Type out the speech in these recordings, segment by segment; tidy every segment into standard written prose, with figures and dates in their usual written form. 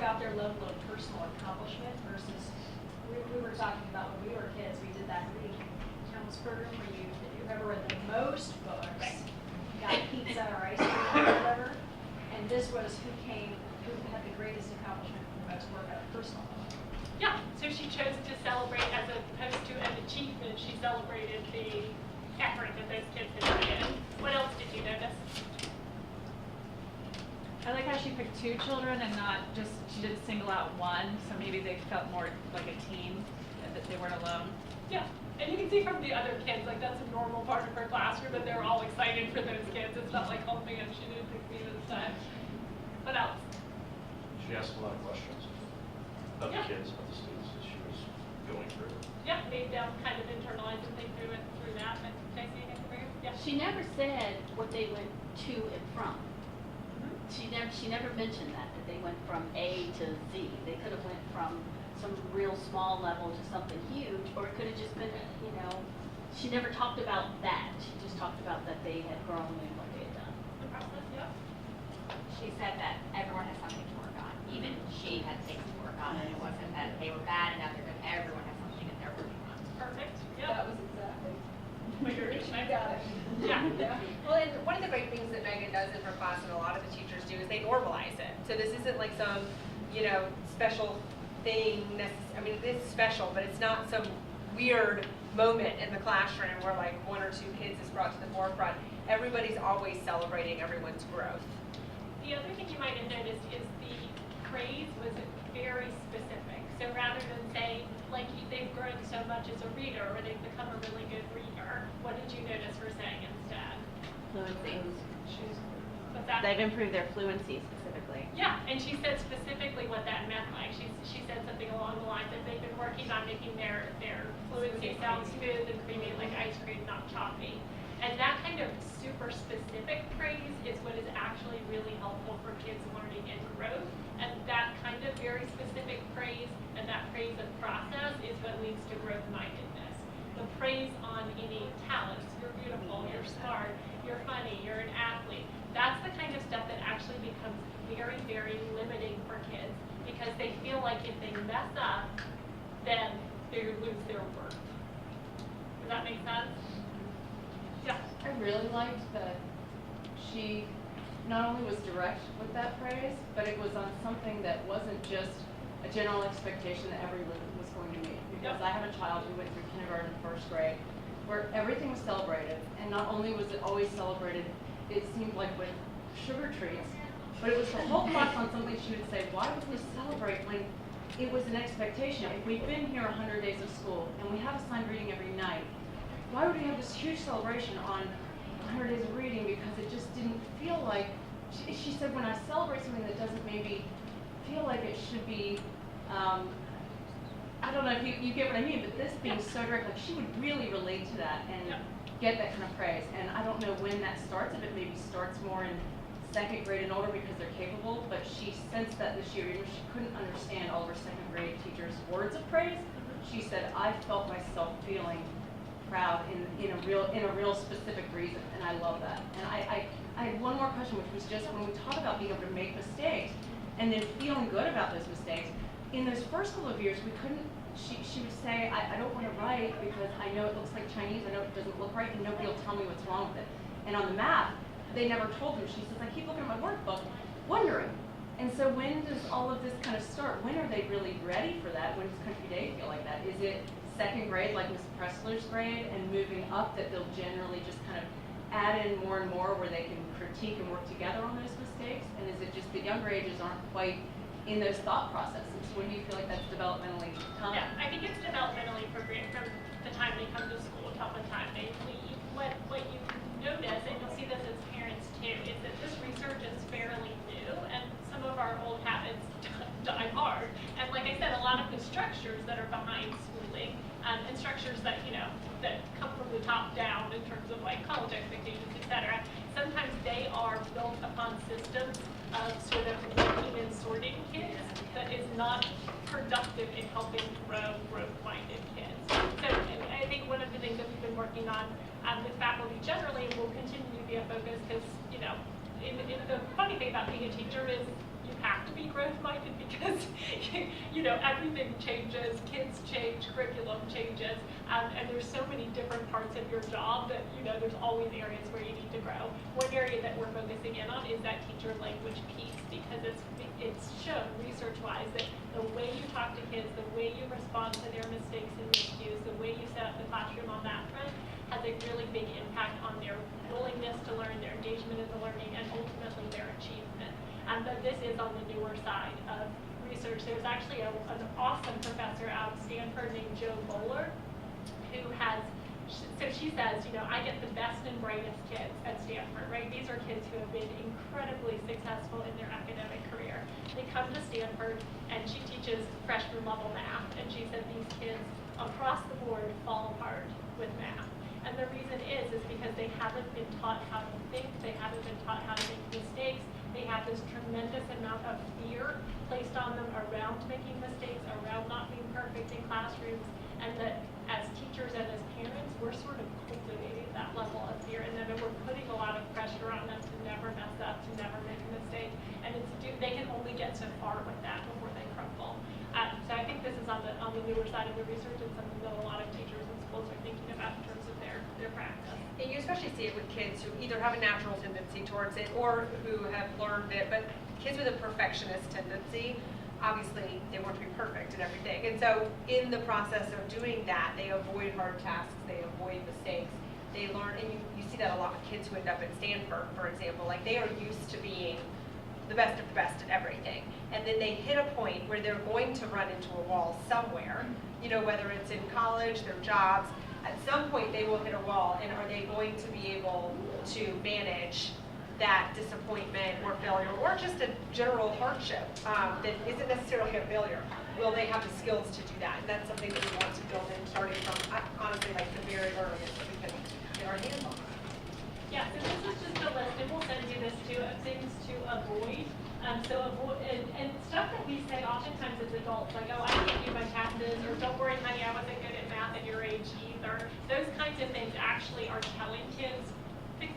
about their level of personal accomplishment versus, we were talking about when we were kids, we did that reading counts program where whoever read the most books got pizza or ice cream or whatever. And this was who had the greatest accomplishment and the most work at a personal level. Yeah, so she chose to celebrate as opposed to an achievement. She celebrated the effort that those kids had put in. What else did you notice? I like how she picked 2 children and not just, she didn't single out one, so maybe they felt more like a team, that they weren't alone. Yeah, and you can see from the other kids, like that's a normal part of her classroom, and they're all excited for those kids. It's not like, oh man, she didn't pick me this time. What else? She asked a lot of questions of the kids, of the students that she was going through. Yeah, made them kind of internalize and think through that. And Stacey, anything for you? Yeah. She never said what they went to and from. She never mentioned that they went from A to Z. They could have went from some real small level to something huge, or it could have just been, she never talked about that. She just talked about that they had grown and what they had done. The process, yeah. She said that everyone has something to work on. Even she had things to work on, and it wasn't that they were bad and now they're good. Everyone has something that they're working on. Perfect. That Yeah. was exactly. I got it. Yeah. Well, and one of the great things that Megan does in her class, and a lot of the teachers do, is they normalize it. So this isn't like some, special thing. I mean, it is special, but it's not some weird moment in the classroom where like 1 or 2 kids is brought to the forefront. Everybody's always celebrating everyone's growth. The other thing you might have noticed is the praise was very specific. So rather than saying, like, they've grown so much as a reader or they've become a really good reader, what did you notice her saying instead? Fluency. What's that? They've improved their fluency specifically. Yeah, and she said specifically what that meant. Like she said something along the lines that they've been working on making their fluency sound smooth and creamy like ice cream, not choppy. And that kind of super specific praise is what is actually really helpful for kids learning and growth. And that kind of very specific praise and that praise of process is what leads to growth-mindedness. The praise on any talents, you're beautiful, you're smart, you're funny, you're an athlete, that's the kind of stuff that actually becomes very, very limiting for kids because they feel like if they mess up, then they lose their worth. Does that make sense? Yeah. I really liked that she not only was direct with that praise, but it was on something that wasn't just a general expectation that everyone was going to meet. Because I have a child who went through kindergarten and 1st grade, where everything was celebrated, and not only was it always celebrated, it seemed like with sugar treats, but it was the whole class on something she would say, why would we celebrate when it was an expectation? If we've been here 100 days of school, and we have assigned reading every night, why would we have this huge celebration on 100 days of reading? Because it just didn't feel like, she said, when I celebrate something that doesn't maybe feel like it should be, I don't know if you get what I mean, but this being so direct, like she would really relate to that and get that kind of praise. And I don't know when that starts, if it maybe starts more in 2nd grade and older because they're capable, but she sensed that this year, even if she couldn't understand all of her 2nd grade teachers' words of praise, she said, I felt myself feeling proud in a real specific reason, and I love that. And I had one more question, which was just when we talk about being able to make mistakes and then feeling good about those mistakes, in those first couple of years, we couldn't, she would say, I don't want to write because I know it looks like Chinese, I know it doesn't look right, and nobody will tell me what's wrong with it. And on the math, they never told her. She says, I keep looking at my workbook, wondering. And so when does all of this kind of start? When are they really ready for that? When does Country Day feel like that? Is it 2nd grade, like Ms. Pressler's grade, and moving up that they'll generally just kind of add in more and more where they can critique and work together on those mistakes? And is it just the younger ages aren't quite in those thought processes? When do you feel like that's developmentally time? Yeah, I think it's developmentally appropriate from the time they come to school till the time they leave. What you notice, and you'll see this as parents too, is that this research is fairly new, and some of our old habits die hard. And like I said, a lot of the structures that are behind schooling, and structures that that come from the top down in terms of like college expectations, etc. Sometimes they are built upon systems of sort of ranking and sorting kids that is not productive in helping grow growth-minded kids. So I think one of the things that we've been working on with faculty generally will continue to be a focus because, the funny thing about being a teacher is you have to be growth-minded because, you know, everything changes, kids change, curriculum changes, and there's so many different parts of your job that, you know, there's always areas where you need to grow. One area that we're focusing in on is that teacher language piece, because it's shown research-wise that the way you talk to kids, the way you respond to their mistakes and miscues, the way you set up the classroom on that front has a really big impact on their willingness to learn, their engagement in the learning, and ultimately their achievement. But this is on the newer side of research. There's actually an awesome professor out of Stanford named Jo Bowler, who has, so she says, you know, I get the best and brightest kids at Stanford, right? These are kids who have been incredibly successful in their academic career. They come to Stanford, and she teaches freshman level math, and she said these kids across the board fall apart with math. And the reason is because they haven't been taught how to think, they haven't been taught how to make mistakes, they have this tremendous amount of fear placed on them around making mistakes, around not being perfect in classrooms, and that as teachers and as parents, we're sort of cultivating that level of fear, and then we're putting a lot of pressure on them to never mess up, to never make a mistake, and they can only get so far with that before they crumble. So I think this is on the newer side of the research, and something that a lot of teachers and schools are thinking about in terms of their practice. And you especially see it with kids who either have a natural tendency towards it or who have learned it, but kids with a perfectionist tendency, obviously they want to be perfect in everything. And so in the process of doing that, they avoid hard tasks, they avoid mistakes, they learn, and you see that a lot with kids who end up at Stanford, for example, like they are used to being the best of the best at everything. And then they hit a point where they're going to run into a wall somewhere, you know, whether it's in college, their jobs. At some point they will hit a wall, and are they going to be able to manage that disappointment or failure or just a general hardship that isn't necessarily a failure? Will they have the skills to do that? And that's something that we want to build in starting from, honestly, like the very earliest that we can get our hands on. Yeah, so this is just a list, and we'll send you this too, of things to avoid. And stuff that we say oftentimes as adults, like, oh, I can't do my taxes, or don't worry, honey, I wasn't good at math at your age either. Those kinds of things actually are telling kids, fix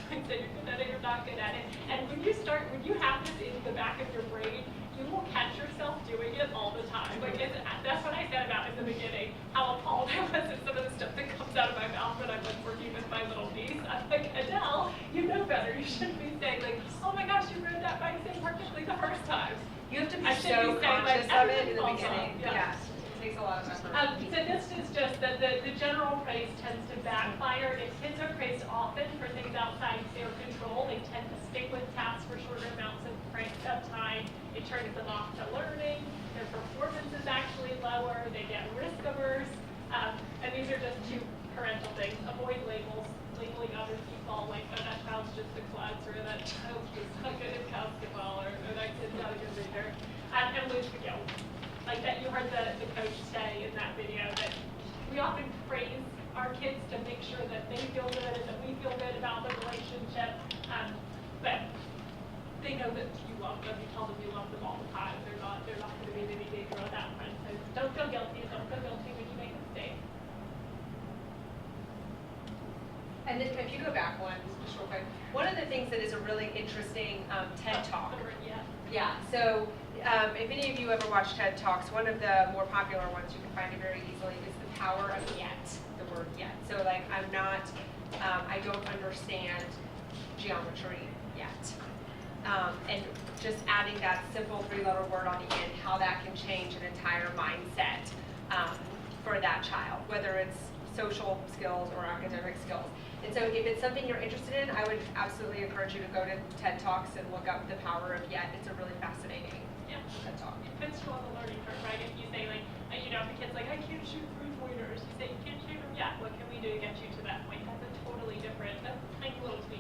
things that you're good at it, you're not good at it. And when you have this in the back of your brain, you will catch yourself doing it all the time. Like, that's what I said about in the beginning, how appalled I was at some of the stuff that comes out of my mouth when I'm like working with my little niece. I'm like, Adele, you know better. You shouldn't be saying like, oh my gosh, you read that by saying perfectly the first time. You have to be I should so be saying, like, conscious of it in the everything beginning. falls off. Yeah. Yes, it takes a lot of effort. So this is just that the general praise tends to backfire. If kids are praised often for things outside their control, they tend to stick with tasks for shorter amounts of time. It turns them off to learning. Their performance is actually lower. They get risk averse. And these are just two parental things. Avoid labeling other people like, oh, that child's just a klutz, or that child's just not good at basketball, or that kid's not a good reader. And lose the guilt. Like that you heard the coach say in that video that we often praise our kids to make sure that they feel good and that we feel good about the relationship. But they know that you love them. You tell them you love them all the time. They're not going to be any danger on that front. So don't feel guilty. Don't feel guilty when you make a mistake. And then if you go back one, just real quick, one of the things that is a really interesting TED Talk. Yeah, so if any of you ever watch TED Talks, one of the more popular ones, you can find it very easily, is the power of yet, the word yet. So like, I don't understand geometry yet. And just adding that simple 3-letter word on the end, how that can change an entire mindset for that child, whether it's social skills or academic skills. And so if it's something you're interested in, I would absolutely encourage you to go to TED Talks and look up the power of yet. It's a really fascinating TED Talk. It fits you on the learning curve, right? If you say like, you know, if a kid's like, I can't shoot 3-pointers, you say, you can't shoot them yet. What can we do to get you to that point? That's a totally different, that's a tiny little tweak